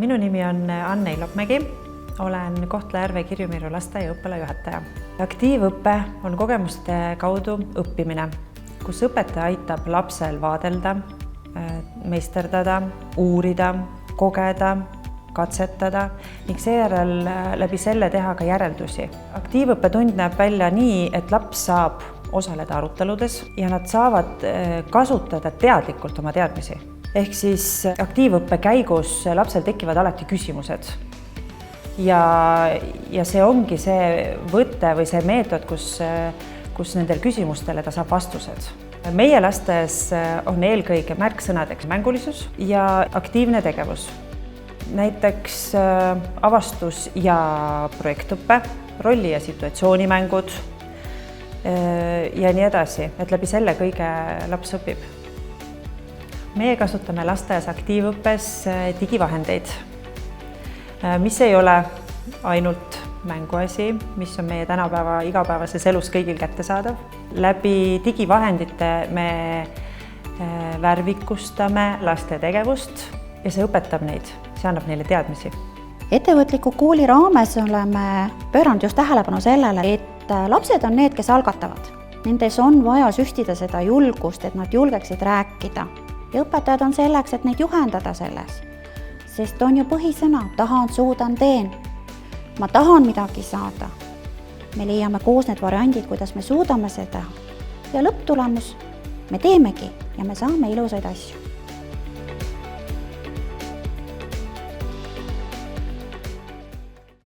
Minu nimi on Annei Lopmägi, olen Kohtla-Järve Kirju-Mirru lasteaia õppealajuhataja. Aktiivõpe on kogemuste kaudu õppimine, kus õpetaja aitab lapsel vaadelda, meisterdada, uurida, kogeda, katsetada ning seejärel läbi selle teha ka järeldusi. Aktiivõppetund näeb välja nii, et laps saab osaleda aruteludes ja nad saavad kasutada teadlikult oma teadmisi. Ehk siis aktiivõppe käigus lapsel tekivad alati küsimused. Ja see ongi see võte või see meetod, kus nendel küsimustele ta saab vastused. Meie lastes on eelkõige märksõnadeks mängulisus ja aktiivne tegevus. Näiteks avastus ja projektõppe, rolli- ja situatsioonimängud ja nii edasi, et läbi selle kõige laps õpib. Meie kasutame lasteaias aktiivõppes digivahendeid, mis ei ole ainult mänguasi, mis on meie tänapäeva igapäevases elus kõigil kättesaadav. Läbi digivahendite me värvikustame laste tegevust ja see õpetab neid, see annab neile teadmisi. Ettevõtliku kooli raames oleme pööranud just tähelepanu sellele, et lapsed on need, kes algatavad. Nendes on vaja süstida seda julgust, et nad julgeksid rääkida. Ja õpetajad on selleks, et neid juhendada selles. Sest on ju põhisõna, tahan, suudan, teen. Ma tahan midagi saada. Me leiame koos need variandid, kuidas me suudame seda. Ja lõpptulemus me teemegi ja me saame ilusaid asju.